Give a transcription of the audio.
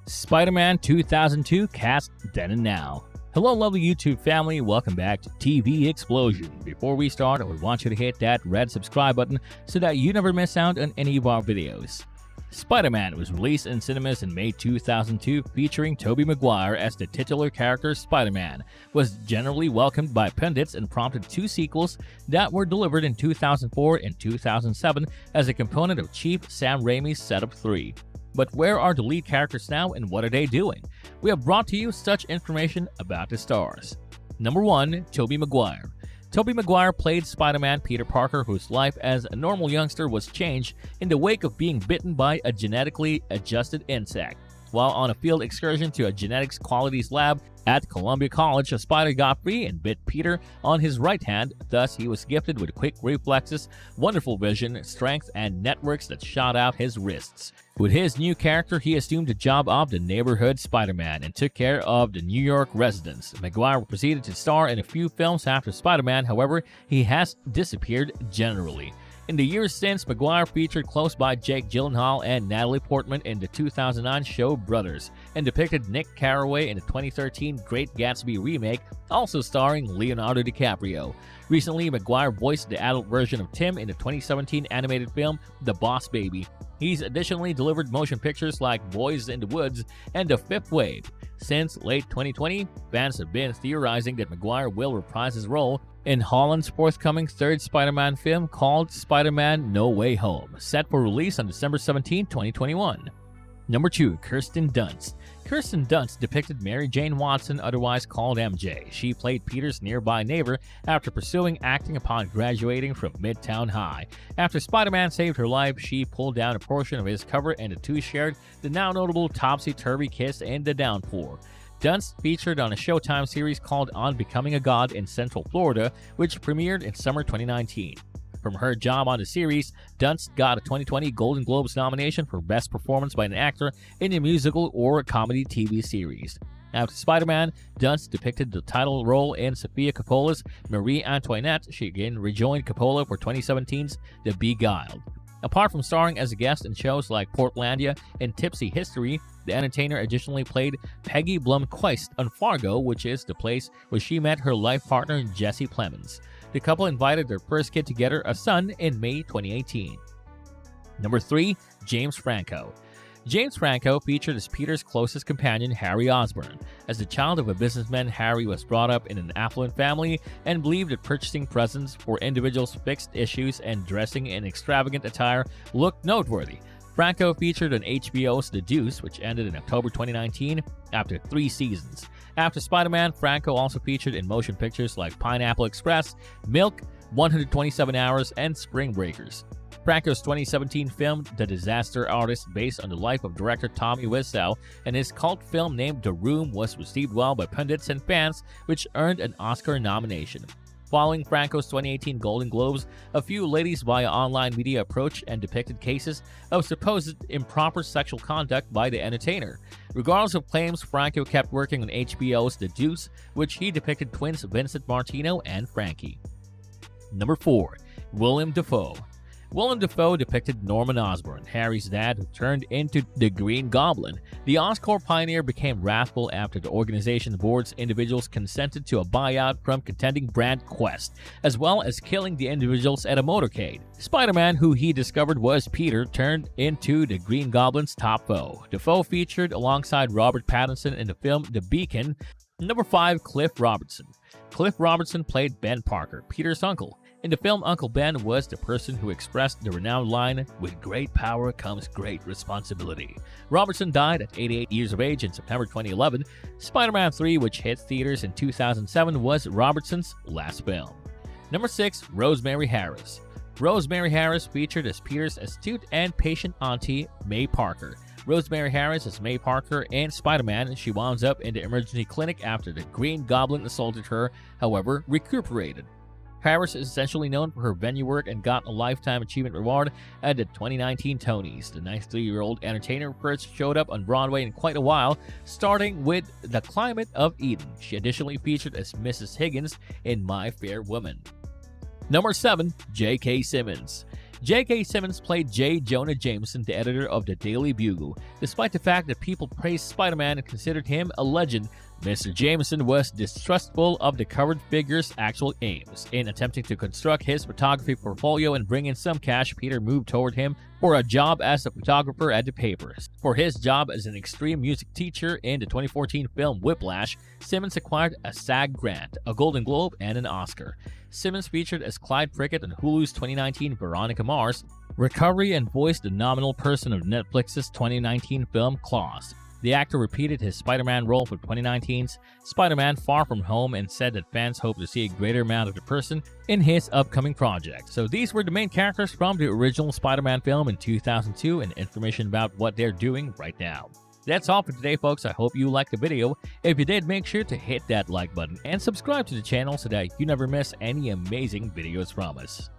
Spider-Man 2002 cast then and now. Hello lovely YouTube family, welcome back to TV Explosion. Before we start, I would want you to hit that red subscribe button so that you never miss out on any of our videos. Spider-Man was released in cinemas in May 2002 featuring Tobey Maguire as the titular character Spider-Man, was generally welcomed by pundits and prompted two sequels that were delivered in 2004 and 2007 as a component of Chief Sam Raimi's Setup 3. But where are the lead characters now and what are they doing? We have brought to you such information about the stars. Number 1. Tobey Maguire. Tobey Maguire played Spider-Man Peter Parker, whose life as a normal youngster was changed in the wake of being bitten by a genetically adjusted insect. While on a field excursion to a genetics qualities lab at Columbia College, a spider got free and bit Peter on his right hand. Thus, he was gifted with quick reflexes, wonderful vision, strength, and networks that shot out his wrists. With his new character, he assumed the job of the neighborhood Spider-Man and took care of the New York residents. Maguire proceeded to star in a few films after Spider-Man, however, he has disappeared generally. In the years since, Maguire featured close by Jake Gyllenhaal and Natalie Portman in the 2009 show Brothers, and depicted Nick Carraway in the 2013 Great Gatsby remake, also starring Leonardo DiCaprio. Recently, Maguire voiced the adult version of Tim in the 2017 animated film The Boss Baby. He's additionally delivered motion pictures like Boys in the Woods and The Fifth Wave. Since late 2020, fans have been theorizing that Maguire will reprise his role in Holland's forthcoming third Spider-Man film called Spider-Man No Way Home, set for release on December 17, 2021. Number 2. Kirsten Dunst. Kirsten Dunst depicted Mary Jane Watson, otherwise called MJ. She played Peter's nearby neighbor after pursuing acting upon graduating from Midtown High. After Spider-Man saved her life, she pulled down a portion of his cover and the two shared the now notable topsy-turvy kiss in the downpour. Dunst featured on a Showtime series called On Becoming a God in Central Florida, which premiered in summer 2019. From her job on the series, Dunst got a 2020 Golden Globes nomination for Best Performance by an Actor in a Musical or a Comedy TV Series. After Spider-Man, Dunst depicted the title role in Sofia Coppola's Marie Antoinette. She again rejoined Coppola for 2017's The Beguiled. Apart from starring as a guest in shows like Portlandia and Tipsy History, the entertainer additionally played Peggy Blomquist on Fargo, which is the place where she met her life partner Jesse Plemons. The couple invited their first kid together, a son, in May 2018. Number 3. James Franco. James Franco featured as Peter's closest companion, Harry Osborn. As the child of a businessman, Harry was brought up in an affluent family and believed that purchasing presents for individuals' fixed issues and dressing in extravagant attire looked noteworthy. Franco featured on HBO's The Deuce, which ended in October 2019 after 3 seasons. After Spider-Man, Franco also featured in motion pictures like Pineapple Express, Milk, 127 Hours, and Spring Breakers. Franco's 2017 film The Disaster Artist, based on the life of director Tommy Wiseau, and his cult film named The Room, was received well by pundits and fans, which earned an Oscar nomination. Following Franco's 2018 Golden Globes, a few ladies via online media approached and depicted cases of supposed improper sexual conduct by the entertainer. Regardless of claims, Franco kept working on HBO's The Deuce, which he depicted twins Vincent Martino and Frankie. Number 4. Willem Dafoe. Willem Dafoe depicted Norman Osborn, Harry's dad, who turned into the Green Goblin. The Oscorp pioneer became wrathful after the organization's board's individuals consented to a buyout from contending brand Quest, as well as killing the individuals at a motorcade. Spider-Man, who he discovered was Peter, turned into the Green Goblin's top foe. Dafoe featured alongside Robert Pattinson in the film The Beacon. Number 5. Cliff Robertson. Cliff Robertson played Ben Parker, Peter's uncle. In the film, Uncle Ben was the person who expressed the renowned line, "With great power comes great responsibility." Robertson died at 88 years of age in September 2011. Spider-Man 3, which hit theaters in 2007, was Robertson's last film. Number 6. Rosemary Harris. Rosemary Harris featured as Peter's astute and patient auntie, May Parker. Rosemary Harris as May Parker and Spider-Man. She wound up in the emergency clinic after the Green Goblin assaulted her, however, recuperated. Harris is essentially known for her venue work and got a Lifetime Achievement Award at the 2019 Tonys. The 93-year-old entertainer first showed up on Broadway in quite a while, starting with The Climate of Eden. She additionally featured as Mrs. Higgins in My Fair Woman. Number 7. J.K. Simmons. J.K. Simmons played J. Jonah Jameson, the editor of the Daily Bugle. Despite the fact that people praised Spider-Man and considered him a legend, Mr. Jameson was distrustful of the covered figure's actual aims. In attempting to construct his photography portfolio and bring in some cash, Peter moved toward him for a job as a photographer at the papers. For his job as an extreme music teacher in the 2014 film Whiplash, Simmons acquired a SAG grant, a Golden Globe, and an Oscar. Simmons featured as Clyde Prickett on Hulu's 2019 Veronica Mars Recovery and voiced the nominal person of Netflix's 2019 film Klaus. The actor repeated his Spider-Man role for 2019's Spider-Man Far From Home and said that fans hope to see a greater amount of the person in his upcoming project. So these were the main characters from the original Spider-Man film in 2002 and information about what they're doing right now. That's all for today, folks. I hope you liked the video. If you did, make sure to hit that like button and subscribe to the channel so that you never miss any amazing videos from us.